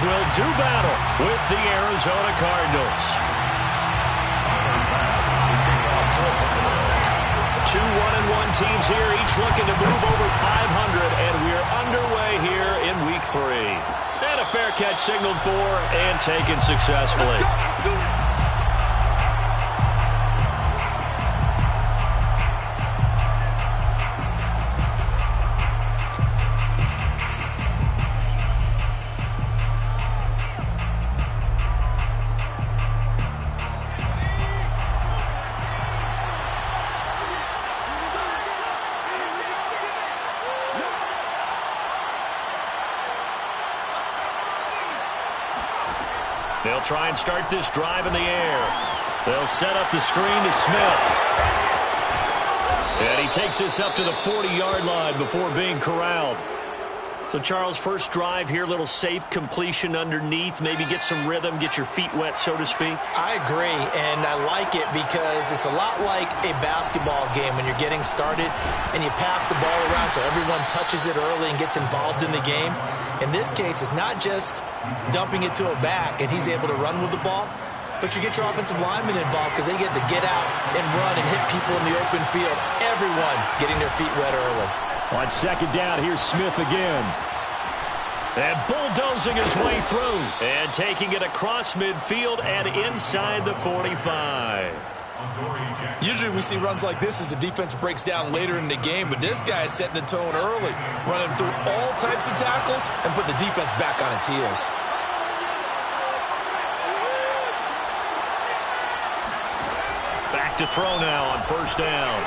will do battle with the Arizona Cardinals. 2 1-1 teams here, each looking to move over 500, and we're underway here in Week 3. And a fair catch signaled for and taken successfully. They'll try and start this drive in the air. They'll set up the screen to Smith. And he takes this up to the 40-yard line before being corralled. So, Charles, first drive here, little safe completion underneath, maybe get some rhythm, get your feet wet, so to speak. I agree, and I like it because it's a lot like a basketball game when you're getting started and you pass the ball around so everyone touches it early and gets involved in the game. In this case, it's not just dumping it to a back and he's able to run with the ball, but you get your offensive linemen involved because they get to get out and run and hit people in the open field. Everyone getting their feet wet early. On second down, here's Smith again. And bulldozing his way through. And taking it across midfield and inside the 45. Usually we see runs like this as the defense breaks down later in the game, but this guy is setting the tone early, running through all types of tackles and putting the defense back on its heels. Back to throw now on first down.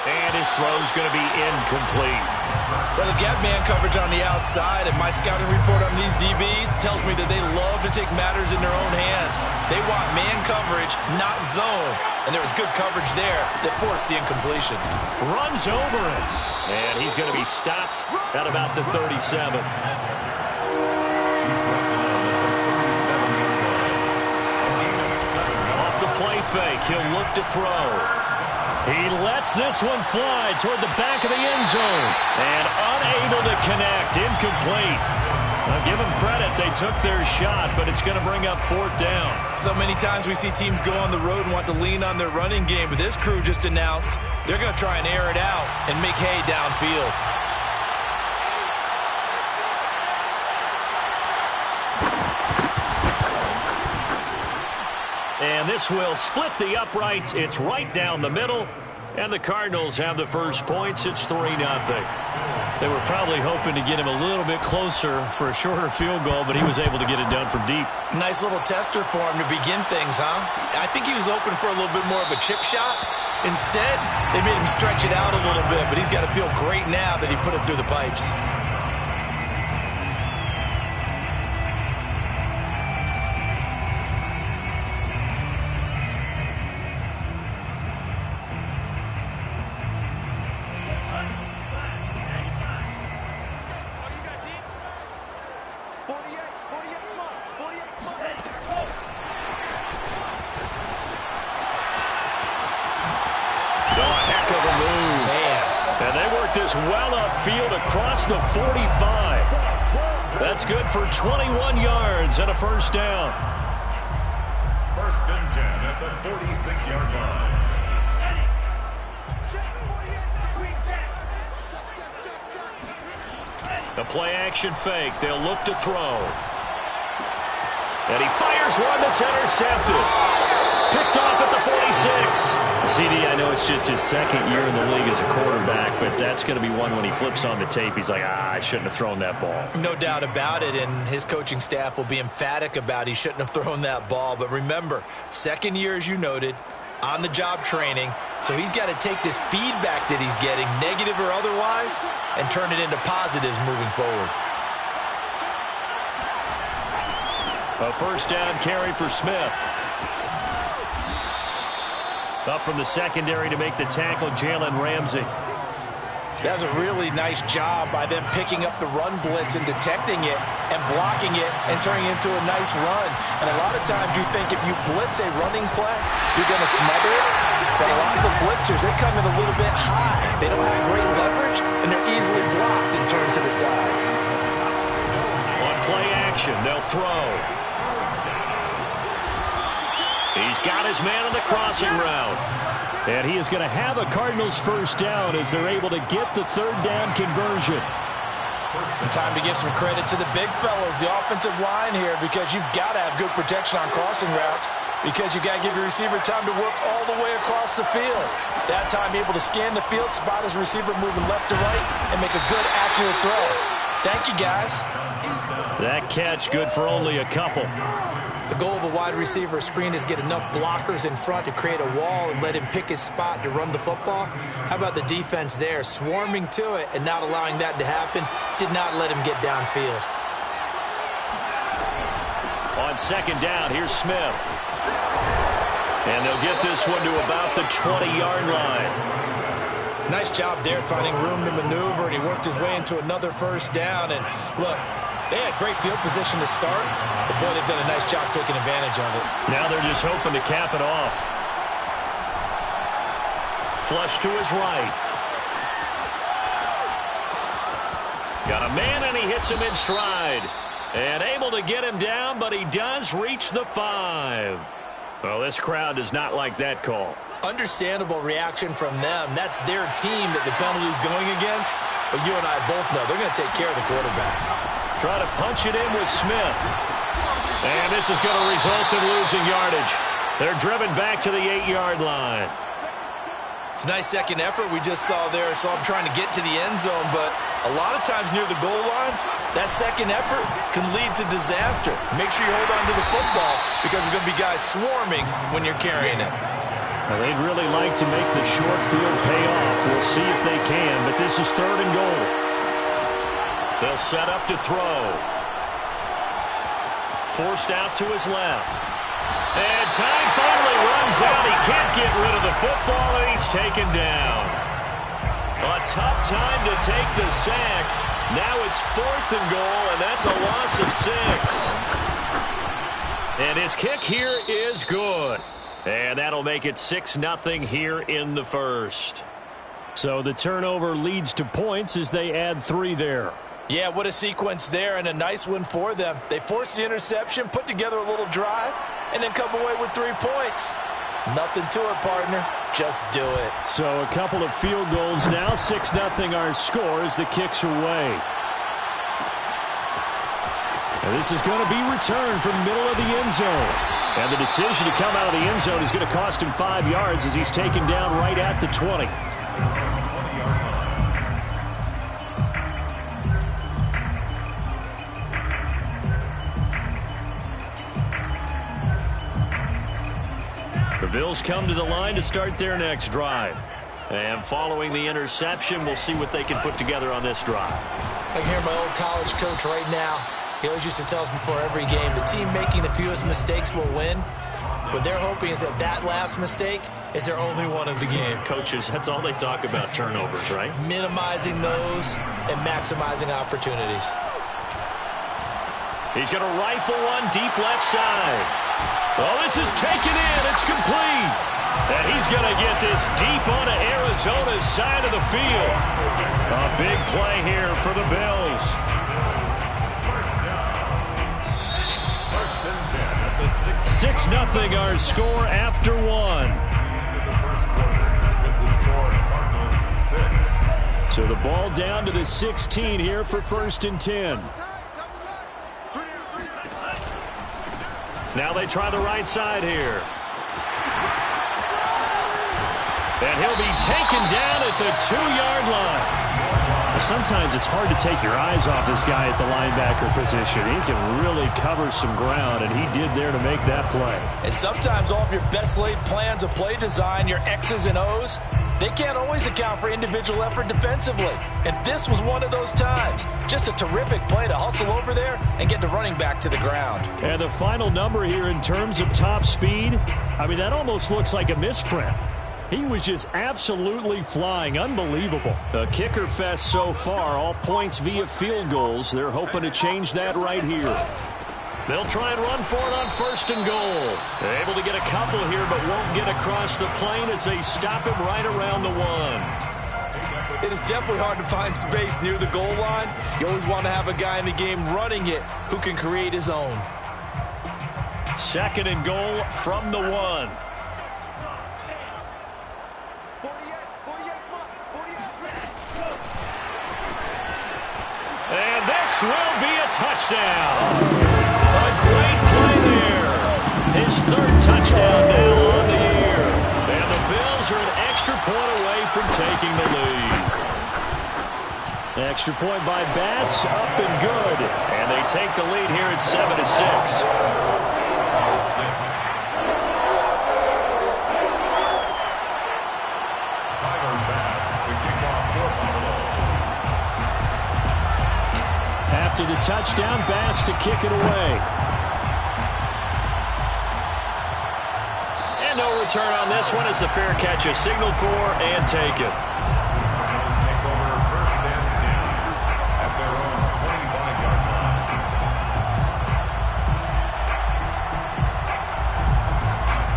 And his throw's going to be incomplete. Well, they've got man coverage on the outside, and my scouting report on these DBs tells me that they love to take matters in their own hands. They want man coverage, not zone. And there was good coverage there that forced the incompletion. Runs over it. And he's going to be stopped at about the 37. Off the play fake, he'll look to throw. He lets this one fly toward the back of the end zone. And unable to connect. Incomplete. Now, give them credit. They took their shot, but it's going to bring up fourth down. So many times we see teams go on the road and want to lean on their running game, but this crew just announced they're going to try and air it out and make hay downfield. And this will split the uprights. It's right down the middle. And the Cardinals have the first points. It's 3-0. They were probably hoping to get him a little bit closer for a shorter field goal, but he was able to get it done from deep. Nice little tester for him to begin things, huh? I think he was open for a little bit more of a chip shot. Instead, they made him stretch it out a little bit, but he's got to feel great now that he put it through the pipes. Well upfield across the 45. That's good for 21 yards and a first down. First and 10 at the 46-yard line. The play action fake. They'll look to throw. And he fires one that's intercepted. Picked off at the 46. CD, I know it's just his second year in the league as a quarterback, but that's going to be one when he flips on the tape. He's like, I shouldn't have thrown that ball. No doubt about it, and his coaching staff will be emphatic about he shouldn't have thrown that ball. But remember, second year, as you noted, on-the-job training, so he's got to take this feedback that he's getting, negative or otherwise, and turn it into positives moving forward. A first down carry for Smith. Up from the secondary to make the tackle, Jalen Ramsey. That's a really nice job by them picking up the run blitz and detecting it and blocking it and turning it into a nice run. And a lot of times you think if you blitz a running play, you're going to smother it. But a lot of the blitzers, they come in a little bit high. They don't have great leverage, and they're easily blocked and turned to the side. action. They'll throw. He's got his man on the crossing route. And he is going to have a Cardinals first down as they're able to get the third down conversion. Time to give some credit to the big fellows, the offensive line here, because you've got to have good protection on crossing routes, because you've got to give your receiver time to work all the way across the field. That time able to scan the field, spot his receiver moving left to right, and make a good, accurate throw. Thank you, guys. That catch good for only a couple. The goal of a wide receiver screen is get enough blockers in front to create a wall and let him pick his spot to run the football. How about the defense there, swarming to it and not allowing that to happen? Did not let him get downfield. On second down, here's Smith. And they'll get this one to about the 20-yard line. Nice job there finding room to maneuver, and he worked his way into another first down. And look, they had great field position to start, but boy, they've done a nice job taking advantage of it. Now they're just hoping to cap it off. Flush to his right. Got a man, and he hits him in stride. And able to get him down, but he does reach the 5. Well, this crowd does not like that call. Understandable reaction from them. That's their team that the penalty is going against. But you and I both know they're going to take care of the quarterback. Try to punch it in with Smith. And this is going to result in losing yardage. They're driven back to the 8-yard line. It's a nice second effort we just saw there. So I'm trying to get to the end zone, but a lot of times near the goal line, that second effort can lead to disaster. Make sure you hold on to the football because there's going to be guys swarming when you're carrying it. Well, they'd really like to make the short field pay off. We'll see if they can, but this is 3rd and goal. They'll set up to throw. Forced out to his left. And time finally runs out. He can't get rid of the football, and he's taken down. A tough time to take the sack. Now it's 4th and goal, and that's a loss of 6. And his kick here is good. And that'll make it 6-0 here in the first. So the turnover leads to points as they add 3 there. Yeah, what a sequence there, and a nice one for them. They forced the interception, put together a little drive, and then come away with 3 points. Nothing to it, partner. Just do it. So a couple of field goals now. 6-0 our score as the kicks are away. And this is going to be returned from the middle of the end zone. And the decision to come out of the end zone is going to cost him 5 yards as he's taken down right at the 20. The Bills come to the line to start their next drive. And following the interception, we'll see what they can put together on this drive. I can hear my old college coach right now. He always used to tell us before every game, the team making the fewest mistakes will win. What they're hoping is that last mistake is their only one of the game. Coaches, that's all they talk about, turnovers, right? Minimizing those and maximizing opportunities. He's going to rifle one deep left side. Oh, this is taken in. It's complete. And he's going to get this deep onto Arizona's side of the field. A big play here for the Bills. First and 10 at the 6-0 our score after 1. the first quarter with the score Cardinals 6. So the ball down to the 16 here for 1st and 10. Now they try the right side here. And he'll be taken down at the 2-yard line. Well, sometimes it's hard to take your eyes off this guy at the linebacker position. He can really cover some ground, and he did there to make that play. And sometimes all of your best laid plans of play design, your X's and O's, they can't always account for individual effort defensively. And this was one of those times. Just a terrific play to hustle over there and get the running back to the ground. And the final number here in terms of top speed, I mean, that almost looks like a misprint. He was just absolutely flying. Unbelievable. A kicker fest so far. All points via field goals. They're hoping to change that right here. They'll try and run for it on 1st and goal. They're able to get a couple here, but won't get across the plane as they stop him right around the 1. It is definitely hard to find space near the goal line. You always want to have a guy in the game running it who can create his own. 2nd and goal from the 1. And this will be a touchdown. A great play there. His 3rd touchdown now on the year. And the Bills are an extra point away from taking the lead. Extra point by Bass, up and good. And they take the lead here at 7-6. After the touchdown, Bass to kick it away. And no return on this one as the fair catch is signaled for and taken. Take over 1st and 10 at their own 25-yard line.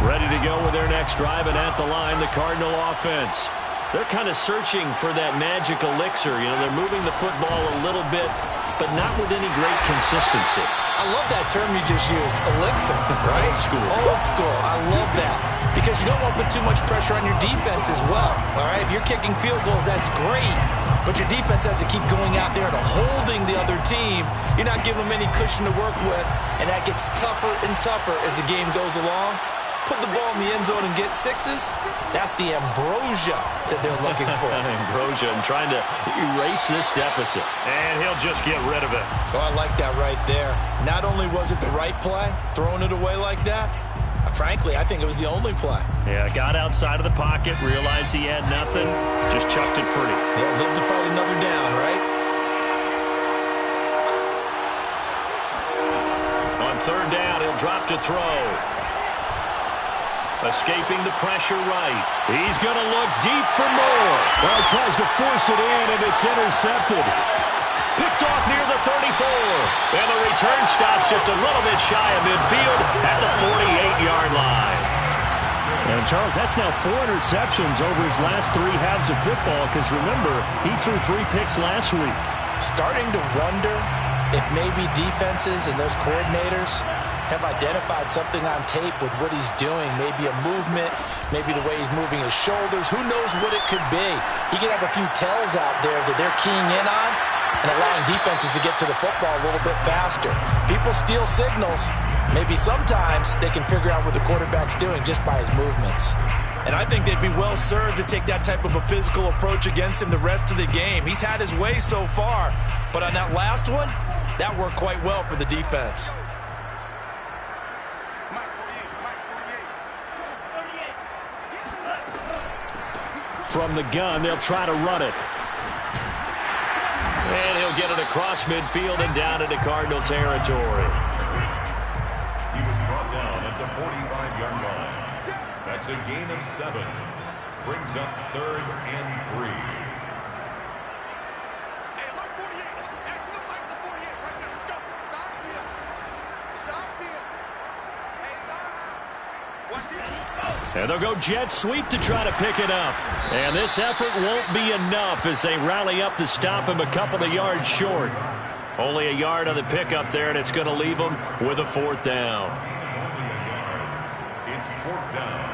Ready to go with their next drive, and at the line, the Cardinal offense. They're kind of searching for that magic elixir. You know, they're moving the football a little bit, but not with any great consistency. I love that term you just used, elixir, right? Old school. Old school. I love that. Because you don't want to put too much pressure on your defense as well. All right, if you're kicking field goals, that's great. But your defense has to keep going out there and holding the other team. You're not giving them any cushion to work with, and that gets tougher and tougher as the game goes along. Put the ball in the end zone and get 6s. That's the ambrosia that they're looking for. Ambrosia and trying to erase this deficit. And he'll just get rid of it. Oh, I like that right there. Not only was it the right play, throwing it away like that, frankly, I think it was the only play. Yeah, got outside of the pocket, realized he had nothing, just chucked it free. Yeah, live to fight another down, right? On 3rd down, he'll drop to throw. Escaping the pressure right. He's going to look deep for more. Well, he tries to force it in, and it's intercepted. Picked off near the 34. And the return stops just a little bit shy of midfield at the 48-yard line. And, Charles, that's now 4 interceptions over his last 3 halves of football, because, remember, he threw 3 picks last week. Starting to wonder if maybe defenses and those coordinators have identified something on tape with what he's doing. Maybe a movement, maybe the way he's moving his shoulders. Who knows what it could be? He could have a few tells out there that they're keying in on and allowing defenses to get to the football a little bit faster. People steal signals. Maybe sometimes they can figure out what the quarterback's doing just by his movements. And I think they'd be well served to take that type of a physical approach against him the rest of the game. He's had his way so far, but on that last one, that worked quite well for the defense. From the gun, they'll try to run it. And he'll get it across midfield and down into Cardinal territory. He was brought down at the 45-yard line. That's a gain of 7. Brings up 3rd and 3. And they'll go jet sweep to try to pick it up. And this effort won't be enough as they rally up to stop him a couple of yards short. Only a yard on the pickup there, and it's going to leave them with a 4th down. It's 4th down.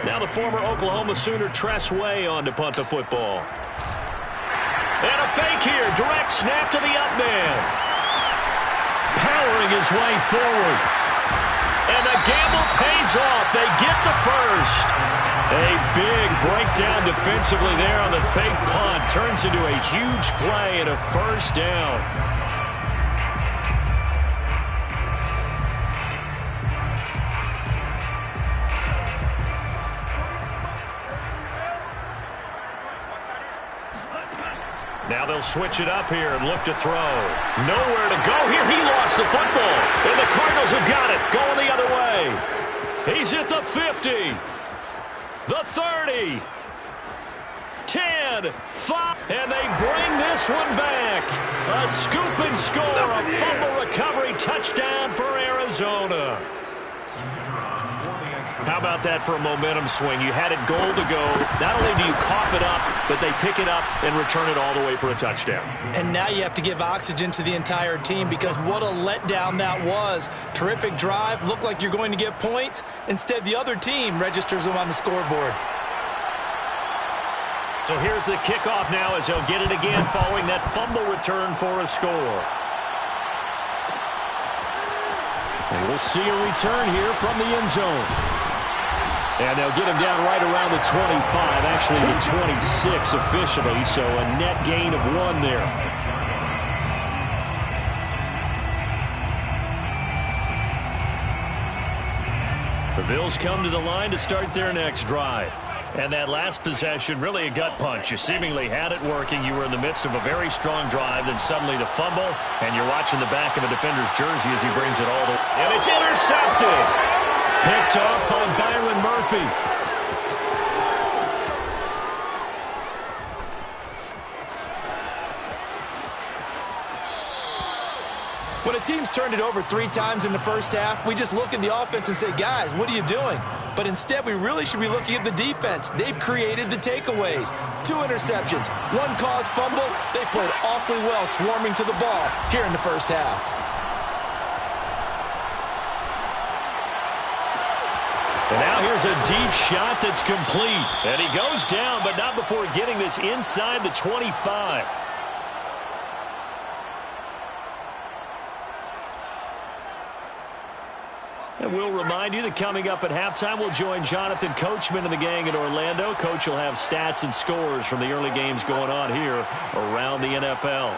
Now the former Oklahoma Sooner Tress Way on to punt the football. And a fake here. Direct snap to the up man. Powering his way forward. And the gamble pays off. They get the first. A big breakdown defensively there on the fake punt. Turns into a huge play and a 1st down. Now they'll switch it up here and look to throw. Nowhere to go here. He lost the football. And the Cardinals have got it. Going the other way. He's at the 50. The 30. 10. again. 5, and they bring this one back. A scoop and score, a fumble recovery touchdown for Arizona. How about that for a momentum swing? You had it goal to go. Not only do you cough it up, but they pick it up and return it all the way for a touchdown. And now you have to give oxygen to the entire team because what a letdown that was. Terrific drive. Looked like you're going to get points. Instead, the other team registers them on the scoreboard. So here's the kickoff now as they'll get it again following that fumble return for a score. And we'll see a return here from the end zone. And they'll get him down right around the 25, actually the 26 officially, so a net gain of 1 there. The Bills come to the line to start their next drive. And that last possession, really a gut punch. You seemingly had it working. You were in the midst of a very strong drive, then suddenly the fumble, and you're watching the back of a defender's jersey as he brings it all the way. And it's intercepted. Picked off by Byron Murphy. When a team's turned it over 3 times in the first half, we just look at the offense and say, guys, what are you doing? But instead, we really should be looking at the defense. They've created the takeaways. 2 interceptions, 1 caused fumble. They played awfully well swarming to the ball here in the first half. And now here's a deep shot that's complete. And he goes down, but not before getting this inside the 25. And we'll remind you that coming up at halftime, we'll join Jonathan Coachman and the gang in Orlando. Coach will have stats and scores from the early games going on here around the NFL.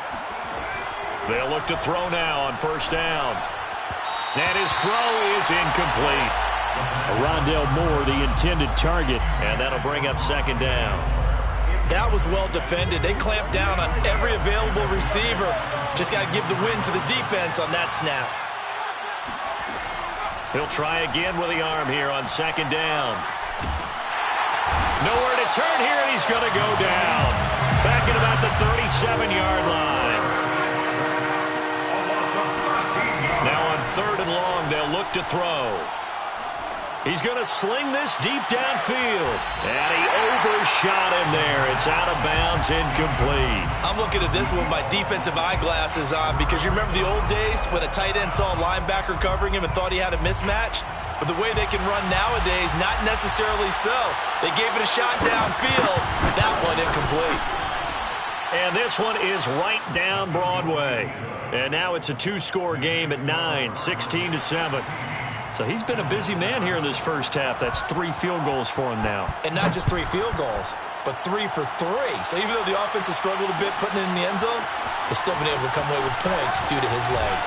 They'll look to throw now on first down. And his throw is incomplete. Rondale Moore, the intended target, and that'll bring up second down. That was well defended. They clamped down on every available receiver. Just got to give the win to the defense on that snap. He'll try again with the arm here on second down. Nowhere to turn here, and he's going to go down. Back at about the 37-yard line. Now on 3rd and long, they'll look to throw. He's going to sling this deep downfield. And he overshot him there. It's out of bounds, incomplete. I'm looking at this with my defensive eyeglasses on because you remember the old days when a tight end saw a linebacker covering him and thought he had a mismatch? But the way they can run nowadays, not necessarily so. They gave it a shot downfield. That one incomplete. And this one is right down Broadway. And now it's a 2-score game at 9, 16-7. So he's been a busy man here in this first half. That's 3 field goals for him now. And not just 3 field goals, but 3 for 3. So even though the offense has struggled a bit putting it in the end zone, they've still been able to come away with points due to his leg.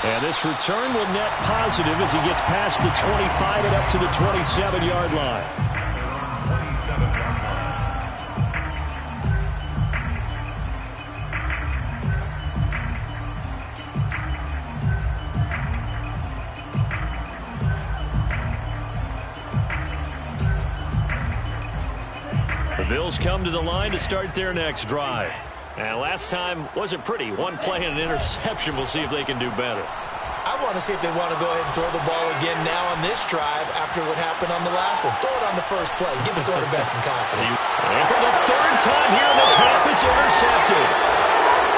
And this return will net positive as he gets past the 25 and up to the 27-yard line. 27-yard line. The Bills come to the line to start their next drive. And last time wasn't pretty. 1 play and an interception. We'll see if they can do better. I want to see if they want to go ahead and throw the ball again now on this drive after what happened on the last one. Throw it on the first play. Give the quarterback some confidence. And for the 3rd time here in this half, it's intercepted.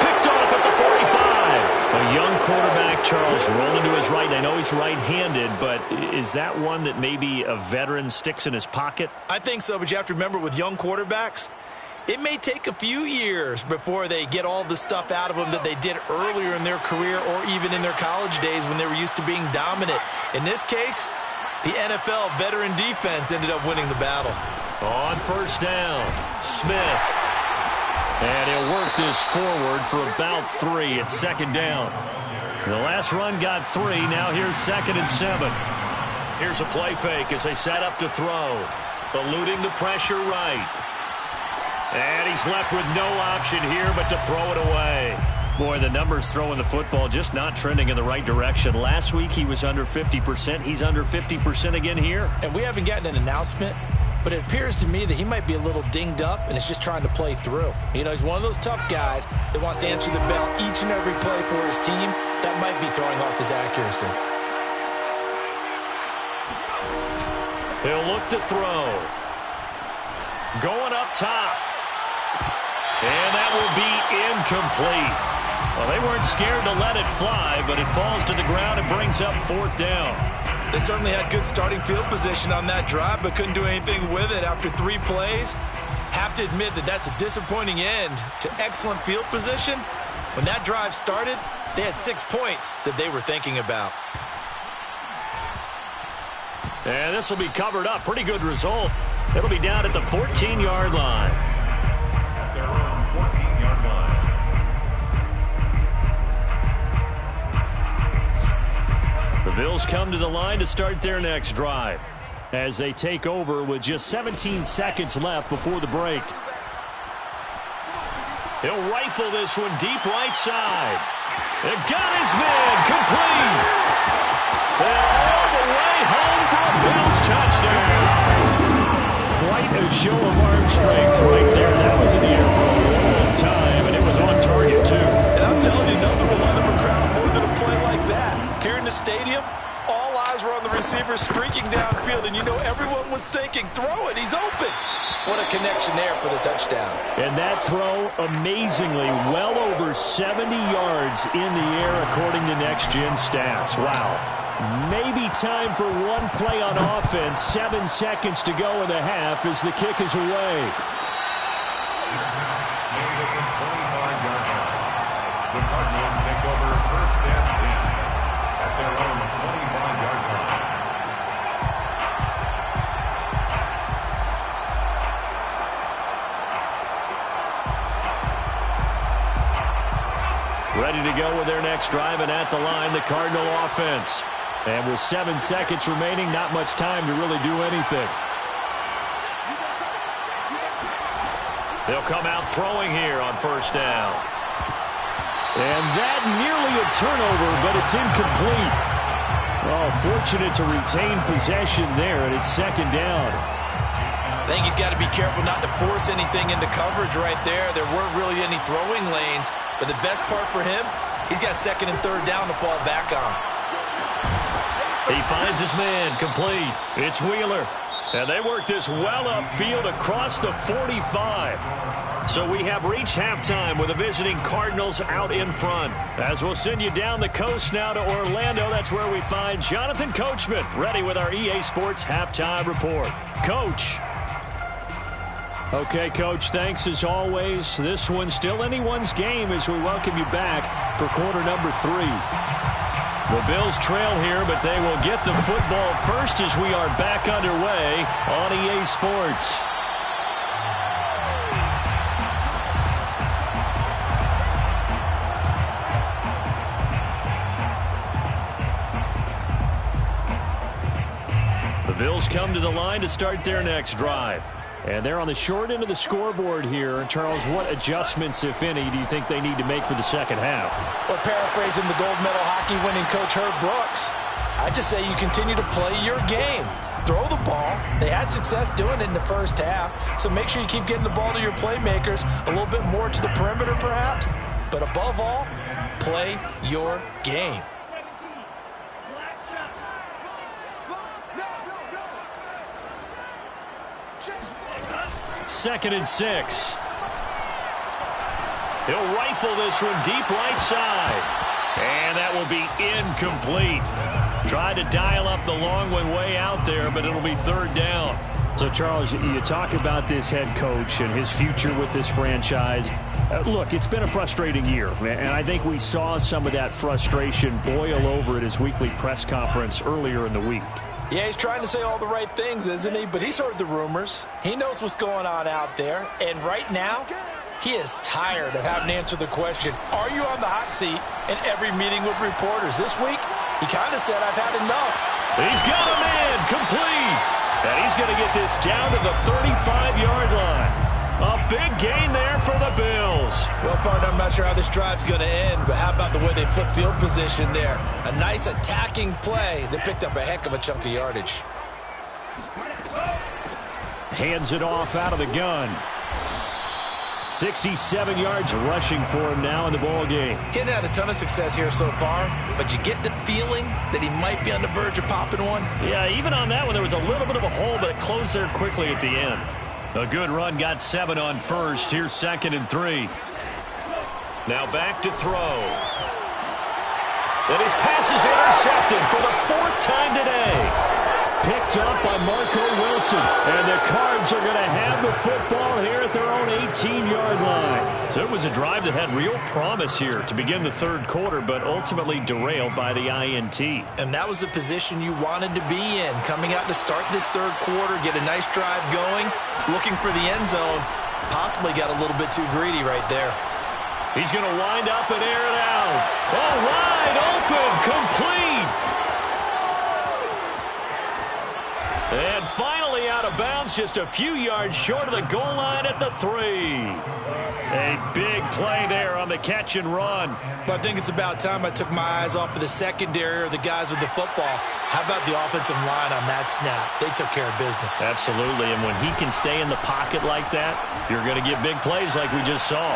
Picked off at the 45. A young quarterback, Charles, rolling to his right. I know he's right-handed, but is that one that maybe a veteran sticks in his pocket? I think so, but you have to remember with young quarterbacks, it may take a few years before they get all the stuff out of them that they did earlier in their career or even in their college days when they were used to being dominant. In this case, the NFL veteran defense ended up winning the battle. On first down, Smith. And he'll work this forward for about 3 at second down. The last run got 3. Now here's 2nd and 7. Here's a play fake as they set up to throw. Eluding the pressure right. And he's left with no option here but to throw it away. Boy, the numbers throwing the football just not trending in the right direction. Last week he was under 50%. He's under 50% again here. And we haven't gotten an announcement but it appears to me that he might be a little dinged up and is just trying to play through. You know, he's one of those tough guys that wants to answer the bell each and every play for his team. That might be throwing off his accuracy. He'll look to throw. Going up top. And that will be incomplete. Well, they weren't scared to let it fly, but it falls to the ground and brings up 4th down. They certainly had good starting field position on that drive, but couldn't do anything with it after 3 plays. Have to admit that that's a disappointing end to excellent field position. When that drive started, they had 6 points that they were thinking about. And this will be covered up. Pretty good result. It'll be down at the 14-yard line. At their own 14-yard line. The Bills come to the line to start their next drive as they take over with just 17 seconds left before the break. He'll rifle this one deep right side. They've got his man complete. They're all the way home for a Bills touchdown. Quite a show of arm strength right there. That was in the air for a long time, and it was on target, too. And I'm telling you, nothing will light up a crowd more than a play like that. Here in the stadium, all eyes were on the receiver streaking downfield, and you know everyone was thinking, throw it, he's open. What a connection there for the touchdown. And that throw, amazingly, well over 70 yards in the air, according to Next Gen Stats. Wow. Maybe time for one play on offense. 7 seconds to go in the half as the kick is away. At the 25-yard line. The Cardinals take over 1st and 10 at their own 25-yard line. Ready to go with their next drive, and at the line, the Cardinal offense. And with 7 seconds remaining, not much time to really do anything. They'll come out throwing here on 1st down. And that nearly a turnover, but it's incomplete. Oh, fortunate to retain possession there, and it's 2nd down. I think he's got to be careful not to force anything into coverage right there. There weren't really any throwing lanes, but the best part for him, he's got 2nd and 3rd down to fall back on. He finds his man, complete. It's Wheeler. And they work this well upfield across the 45. So we have reached halftime with the visiting Cardinals out in front. As we'll send you down the coast now to Orlando, that's where we find Jonathan Coachman, ready with our EA Sports Halftime Report. Coach. Okay, Coach, thanks as always. This one's still anyone's game as we welcome you back for quarter number 3. The Bills trail here, but they will get the football first as we are back underway on EA Sports. The Bills come to the line to start their next drive. And they're on the short end of the scoreboard here. Charles, what adjustments, if any, do you think they need to make for the second half? Well, paraphrasing the gold medal hockey winning coach Herb Brooks, I just say you continue to play your game. Throw the ball. They had success doing it in the first half, so make sure you keep getting the ball to your playmakers, a little bit more to the perimeter perhaps, but above all, play your game. Second and 6. He'll rifle this one deep right side. And that will be incomplete. Tried to dial up the long one way out there, but it'll be 3rd down. So, Charles, you talk about this head coach and his future with this franchise. Look, it's been a frustrating year, and I think we saw some of that frustration boil over at his weekly press conference earlier in the week. Yeah, he's trying to say all the right things, isn't he? But he's heard the rumors. He knows what's going on out there. And right now, he is tired of having to answer the question, are you on the hot seat in every meeting with reporters? This week, he kind of said, I've had enough. He's got a man complete. And he's going to get this down to the 35-yard line. A big gain there for the Bills. Well, partner, I'm not sure how this drive's going to end, but how about the way they flip field position there? A nice attacking play that picked up a heck of a chunk of yardage. Hands it off out of the gun. 67 yards rushing for him now in the ball game. He hadn't had a ton of success here so far, but you get the feeling that he might be on the verge of popping one. Yeah, even on that one, there was a little bit of a hole, but it closed there quickly at the end. A good run, got 7 on first. Here's 2nd and 3. Now back to throw. And his pass is intercepted for the 4th time today. Picked up by Marco Wilson. And the Cards are going to have the football here at their own 18-yard line. So it was a drive that had real promise here to begin the 3rd quarter, but ultimately derailed by the INT. And that was the position you wanted to be in. Coming out to start this 3rd quarter, get a nice drive going, looking for the end zone. Possibly got a little bit too greedy right there. He's going to wind up and air it out. Oh, wide open, complete. And finally out of bounds, just a few yards short of the goal line at the 3. A big play there on the catch and run. But I think it's about time I took my eyes off of the secondary or the guys with the football. How about the offensive line on that snap? They took care of business. Absolutely, and when he can stay in the pocket like that, you're going to get big plays like we just saw.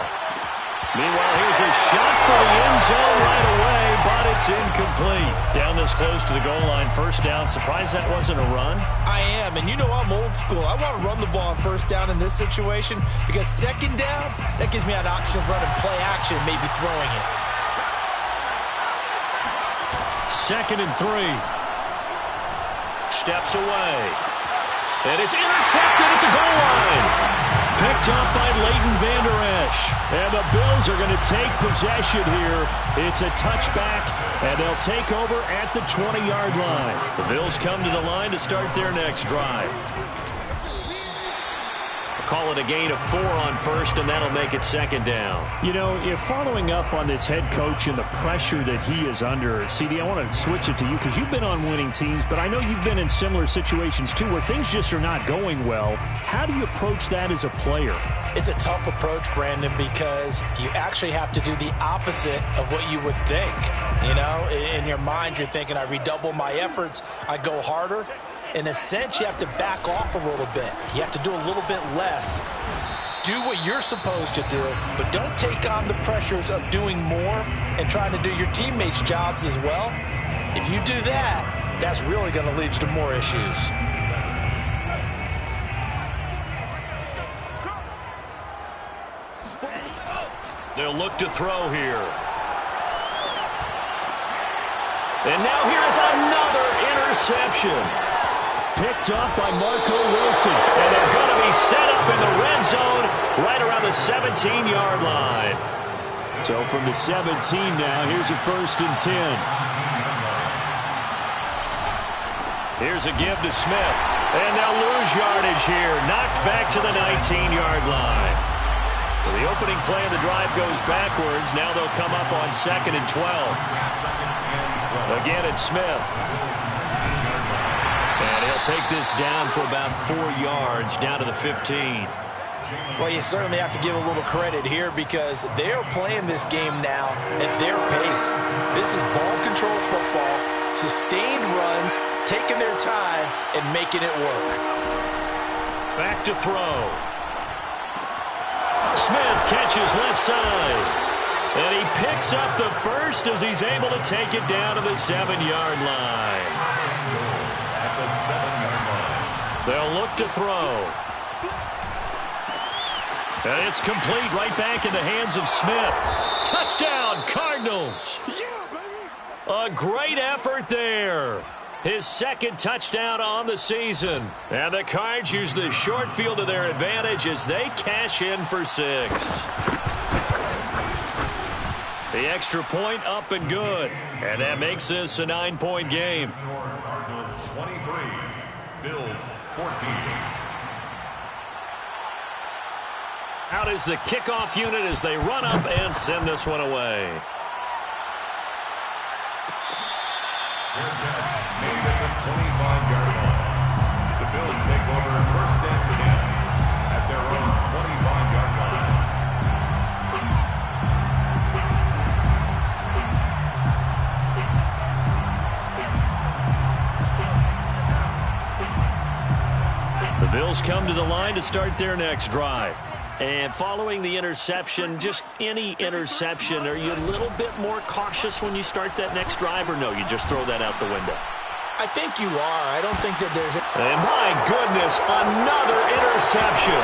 Meanwhile, here's a shot for the end zone right away, but it's incomplete. Down this close to the goal line, 1st down. Surprised that wasn't a run? I am, and you know I'm old school. I want to run the ball on 1st down in this situation because 2nd down, that gives me an option of running play action, maybe throwing it. 2nd and 3. Steps away. And it's intercepted at the goal line. Picked up by Leighton Vander Esch. And the Bills are going to take possession here. It's a touchback, and they'll take over at the 20-yard line. The Bills come to the line to start their next drive. Call it a gain of 4 on 1st, and that'll make it 2nd down. You know, if following up on this head coach and the pressure that he is under, CD, I want to switch it to you because you've been on winning teams, but I know you've been in similar situations too where things just are not going well. How do you approach that as a player? It's a tough approach, Brandon, because you actually have to do the opposite of what you would think. You know, in your mind, you're thinking, I redouble my efforts, I go harder. In a sense, you have to back off a little bit. You have to do a little bit less. Do what you're supposed to do, but don't take on the pressures of doing more and trying to do your teammates' jobs as well. If you do that, that's really going to lead you to more issues. They'll look to throw here. And now here is another interception. Picked up by Marco Wilson. And they're going to be set up in the red zone right around the 17-yard line. So from the 17 now, here's a 1st and 10. Here's a give to Smith. And they'll lose yardage here. Knocked back to the 19-yard line. So the opening play of the drive goes backwards. Now they'll come up on 2nd and 12. Again, it's Smith. And he'll take this down for about 4 yards, down to the 15. Well, you certainly have to give a little credit here because they are playing this game now at their pace. This is ball control football, sustained runs, taking their time, and making it work. Back to throw. Smith catches left side. And he picks up the first as he's able to take it down to the 7-yard line. At the 7-yard line. They'll look to throw. And it's complete right back in the hands of Smith. Touchdown, Cardinals. A great effort there. His 2nd touchdown on the season. And the Cards use the short field to their advantage as they cash in for 6. The extra point up and good. And that makes this a 9-point game. Cardinals 23, Bills 14. Out is the kickoff unit as they run up and send this one away. Fair catch made at the 25-yard line. The Bills take over 1st and 10 at their own 25-yard line. The Bills Bills come to the line to start their next drive. And following the interception, just any interception, are you a little bit more cautious when you start that next drive, or no, you just throw that out the window? I think you are. I don't think that there's... And my goodness, another interception.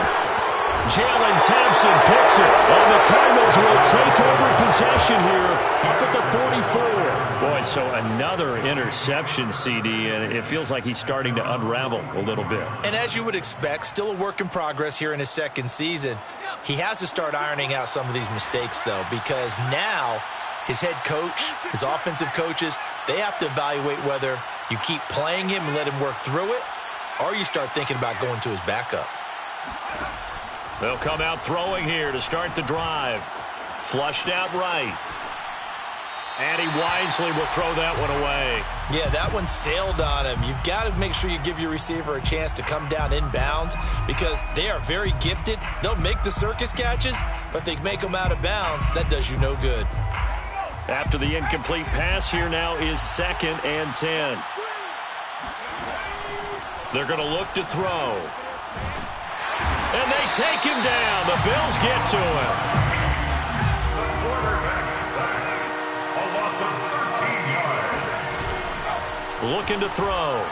Jalen Thompson picks it, and the Cardinals will take over possession here up at the 44. Boy, so another interception, CD, and it feels like he's starting to unravel a little bit. And as you would expect, still a work in progress here in his second season. He has to start ironing out some of these mistakes, though, because now his head coach, his offensive coaches, they have to evaluate whether you keep playing him and let him work through it, or you start thinking about going to his backup. They'll come out throwing here to start the drive. Flushed out right. And he wisely will throw that one away. Yeah, that one sailed on him. You've got to make sure you give your receiver a chance to come down inbounds because they are very gifted. They'll make the circus catches, but they make them out of bounds. That does you no good. After the incomplete pass, here now is 2nd and 10. They're going to look to throw. And they take him down. The Bills get to him. The quarterback sacked. A loss of 13 yards. Looking to throw.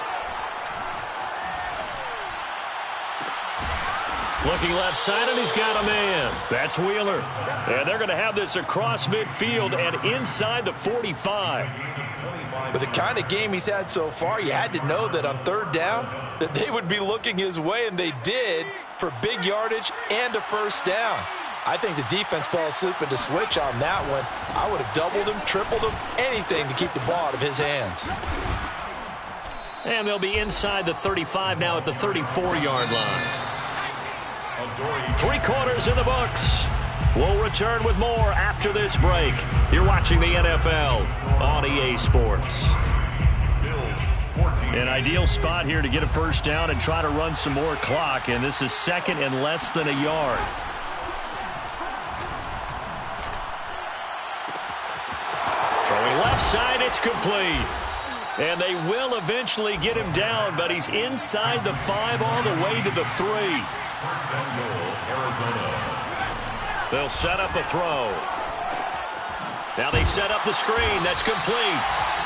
Looking left side, and he's got a man. That's Wheeler. And they're going to have this across midfield and inside the 45. With the kind of game he's had so far, you had to know that on 3rd down that they would be looking his way, and they did, for big yardage and a first down. I think the defense fell asleep at the switch on that one. I would have doubled him, tripled him, anything to keep the ball out of his hands. And they'll be inside the 35 now at the 34-yard line. 3 quarters in the books. We'll return with more after this break. You're watching the NFL on EA Sports. An ideal spot here to get a first down and try to run some more clock, and this is 2nd and less than a yard. Throwing left side, it's complete. And they will eventually get him down, but he's inside the 5 all the way to the 3. They'll set up a throw. Now they set up the screen. That's complete.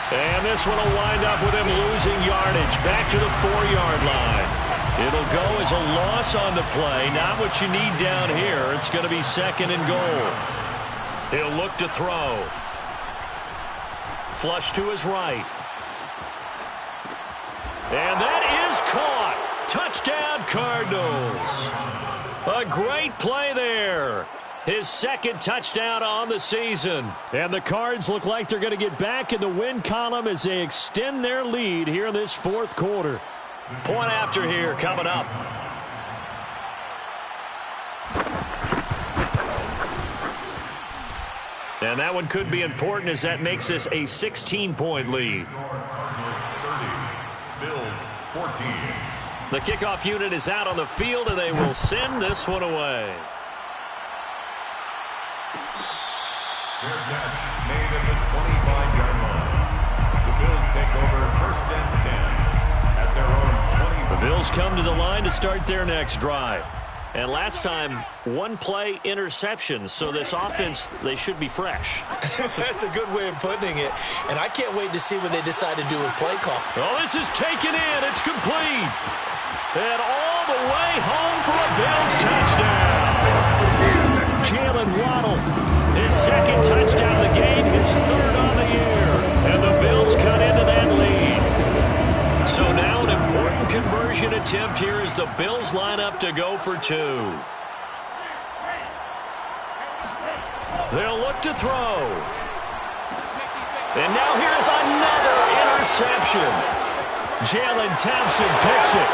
And this one will wind up with him losing yardage back to the 4-yard line. It'll go as a loss on the play. Not what you need down here. It's going to be 2nd and goal. He'll look to throw. Flush to his right. And that is caught. Touchdown, Cardinals. A great play there. His 2nd touchdown on the season. And the Cards look like they're going to get back in the win column as they extend their lead here in this 4th quarter. Point after here coming up. And that one could be important as that makes this a 16-point lead. Bills 14. The kickoff unit is out on the field, and they will send this one away. Their catch made at the 25-yard line. The Bills take over 1st and 10 at their own 25. The Bills come to the line to start their next drive. And last time, 1-play interceptions, so this offense, they should be fresh. That's a good way of putting it. And I can't wait to see what they decide to do with play call. Oh, this is taken in. It's complete. And all the way home for a Bills touchdown. Jalen Waddle, his 2nd touchdown of the game, his 3rd on the year. And the Bills cut into that lead. So now an important conversion attempt here as the Bills line up to go for 2. They'll look to throw. And now here's another interception. Jalen Thompson picks it.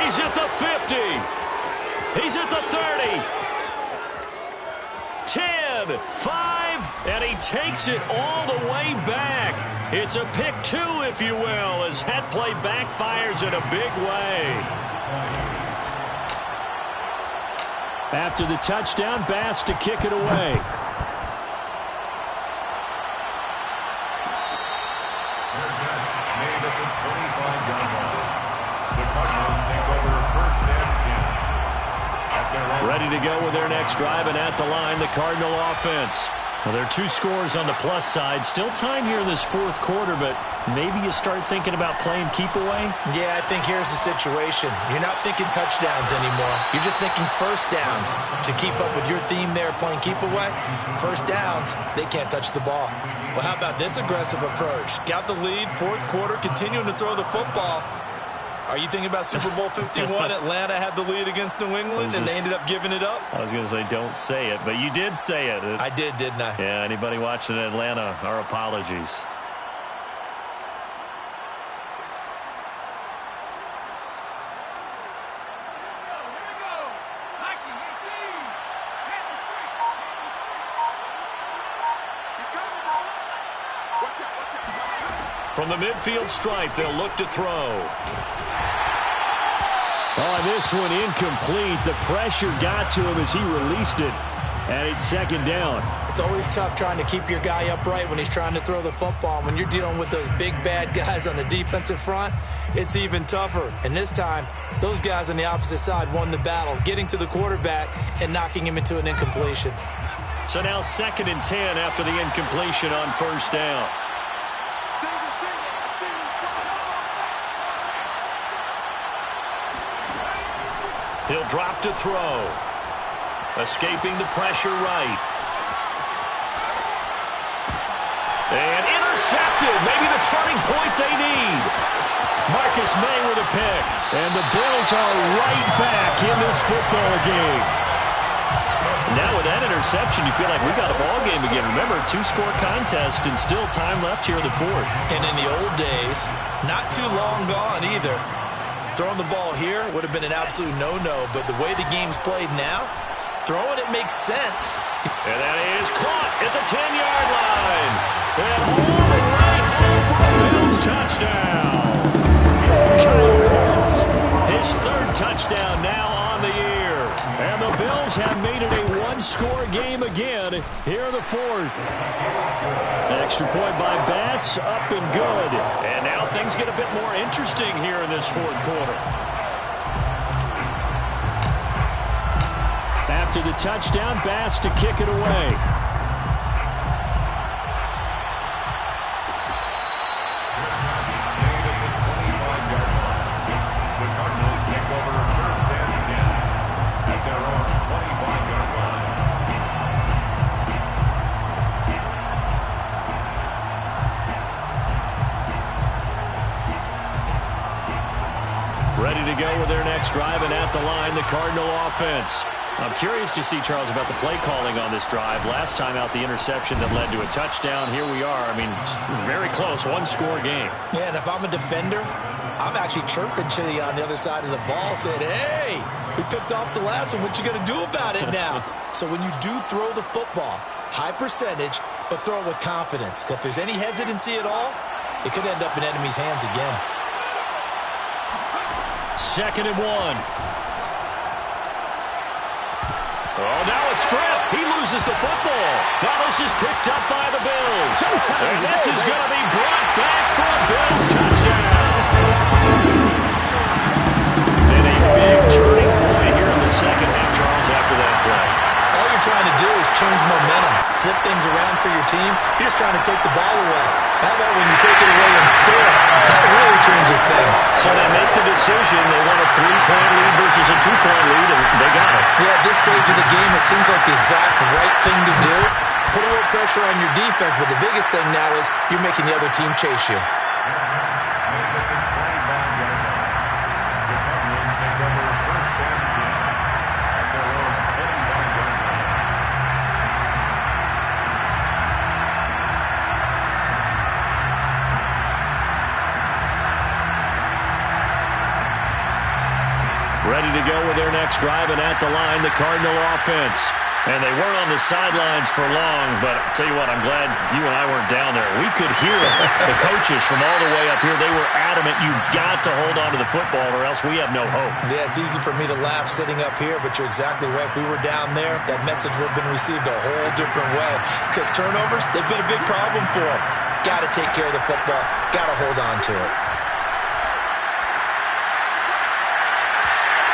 He's at the 50. He's at the 30. 10, 5, and he takes it all the way back. It's a pick 2, if you will, as that play backfires in a big way. After the touchdown, Bass to kick it away. Their catch made at the 25-yard line. The Cardinals take over 1st Ready to go with their next drive, and at the line, the Cardinal offense. Well, there are 2 scores on the plus side. Still time here in this fourth quarter, but maybe you start thinking about playing keep away? Yeah, I think here's the situation. You're not thinking touchdowns anymore. You're just thinking first downs. To keep up with your theme there, playing keep away, first downs, they can't touch the ball. Well, how about this aggressive approach? Got the lead, fourth quarter, continuing to throw the football. Are you thinking about Super Bowl 51? Atlanta had the lead against New England, and they ended up giving it up? I was going to say, don't say it, but you did say it. I did, didn't I? Yeah, anybody watching Atlanta, our apologies. From the midfield stripe, they'll look to throw. Oh, this one incomplete. The pressure got to him as he released it. And it's second down. It's always tough trying to keep your guy upright when he's trying to throw the football. When you're dealing with those big, bad guys on the defensive front, it's even tougher. And this time, those guys on the opposite side won the battle, getting to the quarterback and knocking him into an incompletion. So now 2nd and 10 after the incompletion on first down. He'll drop to throw. Escaping the pressure right. And intercepted. Maybe the turning point they need. Marcus May with a pick. And the Bills are right back in this football game. Now with that interception, you feel like we got a ball game again. Remember, 2-score contest and still time left here in the fourth. And in the old days, not too long gone either. Throwing the ball here would have been an absolute no-no, but the way the game's played now, throwing it makes sense. And that is caught at the 10-yard line. And home right home for a Bills touchdown. Kyle Pitts, his 3rd touchdown now on the year. And the Bills have made it a 1-score game again here in the fourth. Extra point by Bass, up and good. And now things get a bit more interesting here in this fourth quarter. After the touchdown, Bass to kick it away. The Cardinals take over 1st and 10 at their own 25-yard line. Ready to go with their next drive, and at the line, the Cardinal offense. I'm curious to see, Charles, about the play calling on this drive. Last time out, the interception that led to a touchdown. Here we are. I mean, very close, 1-score game. Yeah, and if I'm a defender, I'm actually chirping Chili on the other side of the ball, saying, hey, we picked off the last one. What you going to do about it now? So when you do throw the football, high percentage, but throw it with confidence. Because if there's any hesitancy at all, it could end up in enemy's hands again. 2nd and 1. Oh, now it's stripped. He loses the football. Now this is picked up by the Bills. And this is going to be brought back for a Bills touchdown. And a big turning point here in the second half, Charles, after that play. All you're trying to do is change momentum, flip things around for your team. You're just trying to take the ball away. How about when you take it away and score? That really changes things. So they make the decision. They want a 3-point lead versus a 2-point lead, and they got it. Yeah, at this stage of the game, it seems like the exact right thing to do. Put a little pressure on your defense, but the biggest thing now is you're making the other team chase you. Ready to go with their next drive, and at the line, the Cardinal offense. And they weren't on the sidelines for long, but I'll tell you what, I'm glad you and I weren't down there. We could hear the coaches from all the way up here. They were adamant, you've got to hold on to the football or else we have no hope. Yeah, it's easy for me to laugh sitting up here, but you're exactly right. If we were down there, that message would have been received a whole different way. Because turnovers, they've been a big problem for them. Got to take care of the football. Got to hold on to it.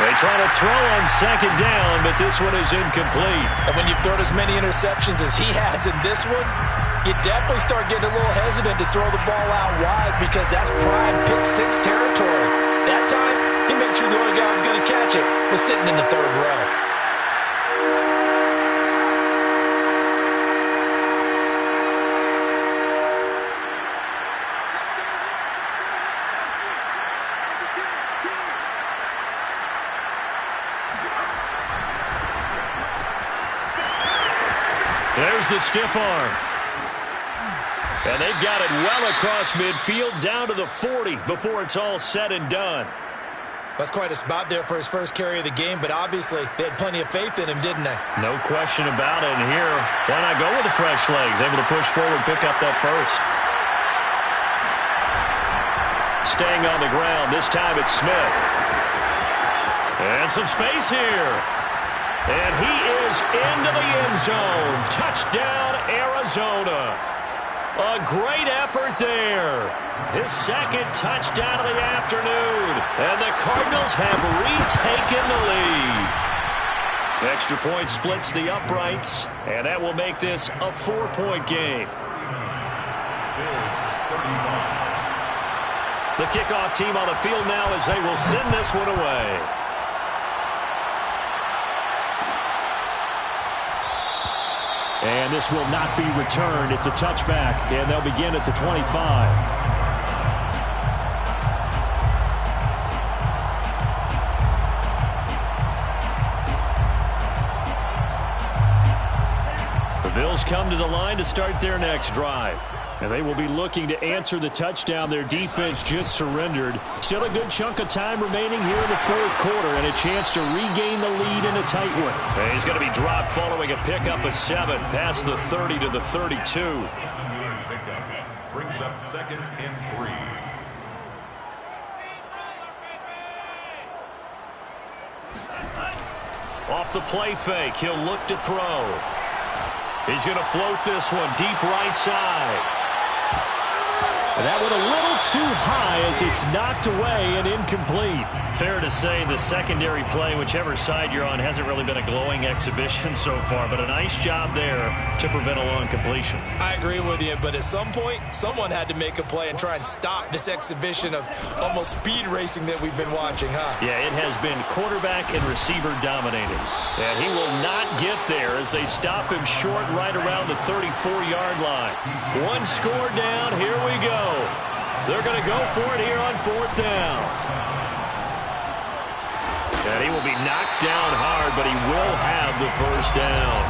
They try to throw on second down, but this one is incomplete. And when you've thrown as many interceptions as he has in this one, you definitely start getting a little hesitant to throw the ball out wide because that's prime pick six territory. That time, he made sure the only guy who was going to catch it was sitting in the third row. There's the stiff arm. And they've got it well across midfield down to the 40 before it's all said and done. That's quite a spot there for his first carry of the game, but obviously they had plenty of faith in him, didn't they? No question about it. And here, why not go with the fresh legs? Able to push forward, pick up that first. Staying on the ground. This time it's Smith. And some space here. And he is into the end zone. Touchdown, Arizona. A great effort there. His second touchdown of the afternoon. And the Cardinals have retaken the lead. Extra point splits the uprights. And that will make this a 4-point game. Bills 35. The kickoff team on the field now as they will send this one away. And this will not be returned. It's a touchback, and they'll begin at the 25. The Bills come to the line to start their next drive. And they will be looking to answer the touchdown their defense just surrendered. Still a good chunk of time remaining here in the fourth quarter and a chance to regain the lead in a tight one. And he's going to be dropped following a pickup of 7 past the 30 to the 32. Pickup brings up 2nd and 3. Off the play fake, he'll look to throw. He's going to float this one deep right side. And that one a little too high as it's knocked away and incomplete. Fair to say the secondary play, whichever side you're on, hasn't really been a glowing exhibition so far, but a nice job there to prevent a long completion. I agree with you, but at some point, someone had to make a play and try and stop this exhibition of almost speed racing that we've been watching, huh? Yeah, it has been quarterback and receiver dominated. And he will not get there as they stop him short right around the 34-yard line. One score down, here we go. They're going to go for it here on 4th down. And he will be knocked down hard, but he will have the first down.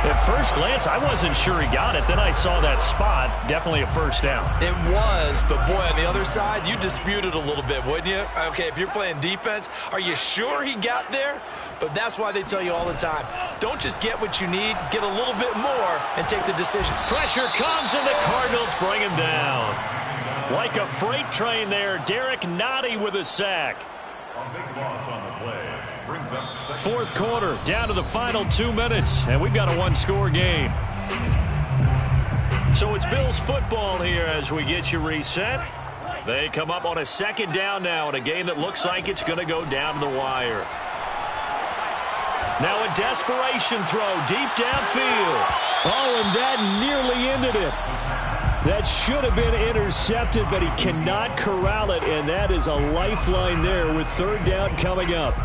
At first glance, I wasn't sure he got it. Then I saw that spot. Definitely a first down. It was, but boy, on the other side, you disputed a little bit, wouldn't you? Okay, if you're playing defense, are you sure he got there? But that's why they tell you all the time, don't just get what you need, get a little bit more and take the decision. Pressure comes and the Cardinals bring him down. Like a freight train there, Derek Nottie with a sack. A big loss on the play. Brings up 2nd. Fourth quarter, down to the final 2 minutes, and we've got a one-score game. So it's Bills football here as we get you reset. They come up on a 2nd down now in a game that looks like it's going to go down to the wire. Now a desperation throw deep downfield. Oh, and that nearly ended it. That should have been intercepted, but he cannot corral it, and that is a lifeline there with 3rd down coming up.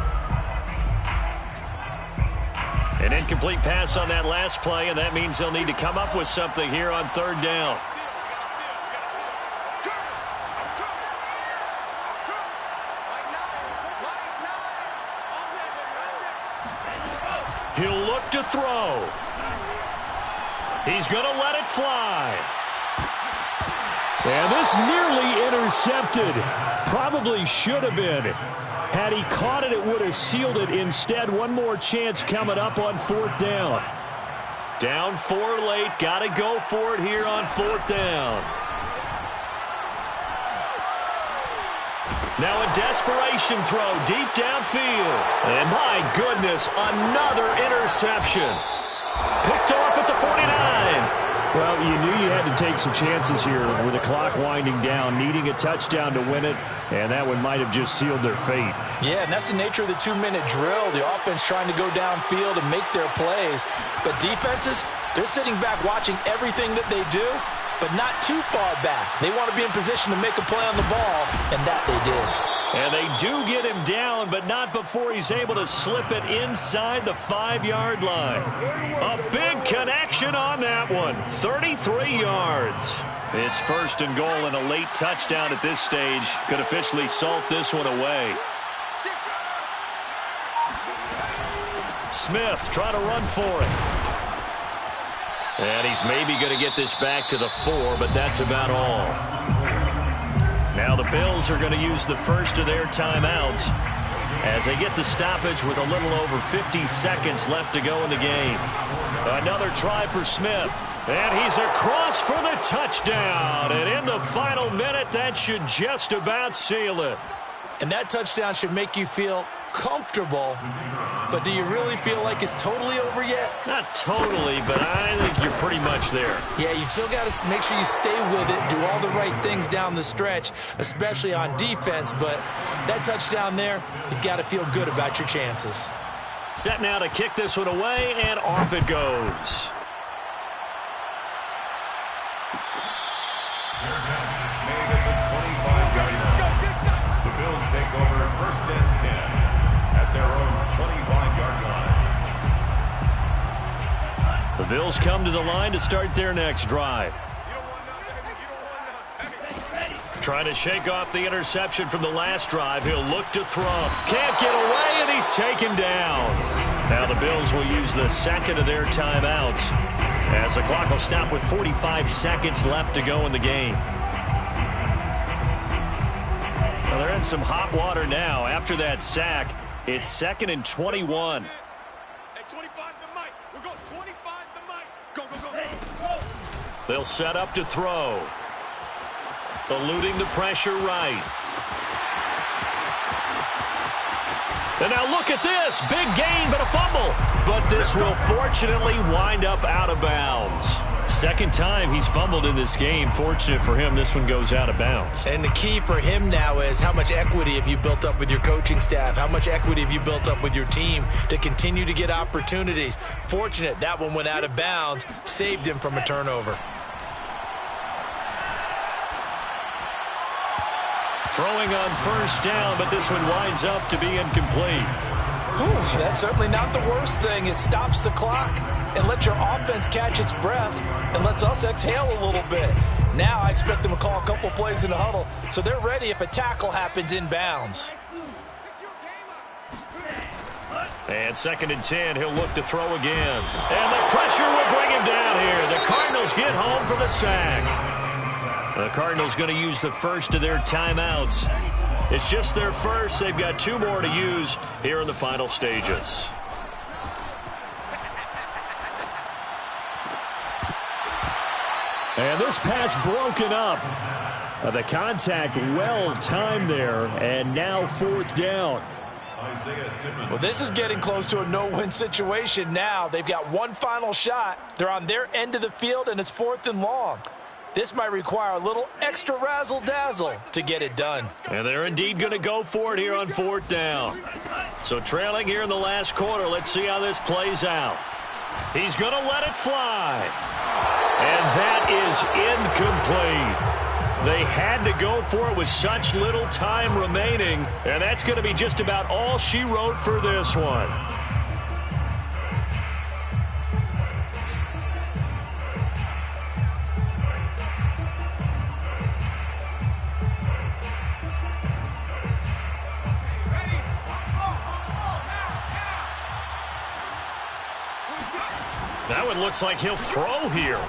An incomplete pass on that last play, and that means they'll need to come up with something here on 3rd down. He'll look to throw. He's going to let it fly. And this nearly intercepted. Probably should have been. Had he caught it, it would have sealed it. Instead, one more chance coming up on 4th down. Down 4 late. Got to go for it here on 4th down. Now a desperation throw deep downfield. And my goodness, another interception. Picked off at the 49. Well, you knew you had to take some chances here with the clock winding down, needing a touchdown to win it, and that one might have just sealed their fate. Yeah, and that's the nature of the 2-minute drill. The offense trying to go downfield and make their plays. But defenses, they're sitting back watching everything that they do, but not too far back. They want to be in position to make a play on the ball, and that they did. And they do get him down, but not before he's able to slip it inside the 5-yard line. A big connection on that one. 33 yards. It's 1st and goal, and a late touchdown at this stage could officially salt this one away. Smith trying to run for it. And he's maybe going to get this back to the 4, but that's about all. Now the Bills are going to use the first of their timeouts as they get the stoppage with a little over 50 seconds left to go in the game. Another try for Smith. And he's across for the touchdown. And in the final minute, that should just about seal it. And that touchdown should make you feel comfortable. But do you really feel like it's totally over yet? Not totally, but I think you're pretty much there. Yeah, you've still got to make sure you stay with it, do all the right things down the stretch, especially on defense. But that touchdown there, you've got to feel good about your chances. Set now to kick this one away, and off it goes. Made at the 25-yard line. The Bills take over 1st and 10 at their own 25-yard line. The Bills come to the line to start their next drive. Trying to shake off the interception from the last drive. He'll look to throw. Can't get away, and he's taken down. Now the Bills will use the second of their timeouts as the clock will stop with 45 seconds left to go in the game. Well, they're in some hot water now. After that sack, it's 2nd and 21. Hey, 25 to Mike. We're going 25 to Mike. Go, go, go. Hey, go. They'll set up to throw. Eluding the pressure right. And now look at this. Big gain, but a fumble. But this will fortunately wind up out of bounds. Second time he's fumbled in this game. Fortunate for him, this one goes out of bounds. And the key for him now is how much equity have you built up with your coaching staff? How much equity have you built up with your team to continue to get opportunities? Fortunate that one went out of bounds, saved him from a turnover. Throwing on 1st down, but this one winds up to be incomplete. Whew, that's certainly not the worst thing. It stops the clock and lets your offense catch its breath and lets us exhale a little bit. Now I expect them to call a couple plays in the huddle, so they're ready if a tackle happens in bounds. And 2nd and 10, he'll look to throw again. And the pressure will bring him down here. The Cardinals get home for the sack. The Cardinals going to use the first of their timeouts. It's just their first. They've got 2 more to use here in the final stages. And this pass broken up. The contact well timed there, and now 4th down. Well, this is getting close to a no-win situation now. They've got one final shot. They're on their end of the field, and it's 4th and long. This might require a little extra razzle-dazzle to get it done. And they're indeed going to go for it here on 4th down. So trailing here in the last quarter, let's see how this plays out. He's going to let it fly. And that is incomplete. They had to go for it with such little time remaining, and that's going to be just about all she wrote for this one. That one looks like he'll throw here.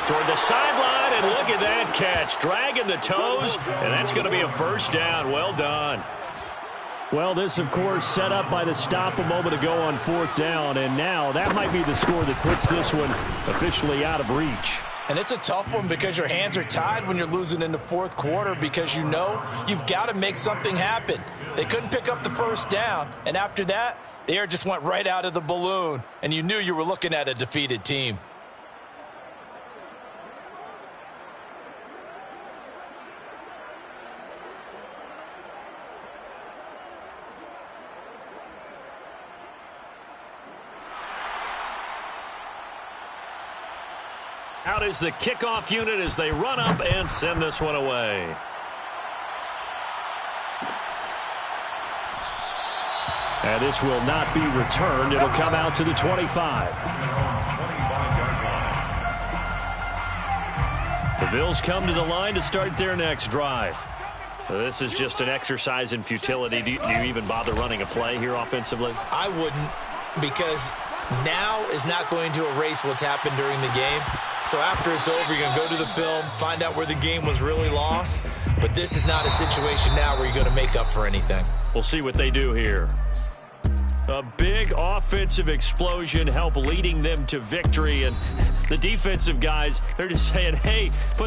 Toward the sideline, and look at that catch. Dragging the toes, and that's going to be a 1st down. Well done. Well, this, of course, set up by the stop a moment ago on 4th down, and now that might be the score that puts this one officially out of reach. And it's a tough one because your hands are tied when you're losing in the 4th quarter because you know you've got to make something happen. They couldn't pick up the 1st down, and after that, The air just went right out of the balloon, and you knew you were looking at a defeated team. Out is the kickoff unit as they run up and send this one away. And this will not be returned. It'll come out to the 25. The Bills come to the line to start their next drive. This is just an exercise in futility. Do you even bother running a play here offensively? I wouldn't, because now is not going to erase what's happened during the game. So after it's over, you're going to go to the film, find out where the game was really lost. But this is not a situation now where you're going to make up for anything. We'll see what they do here. A big offensive explosion help leading them to victory. And the defensive guys, they're just saying, hey, put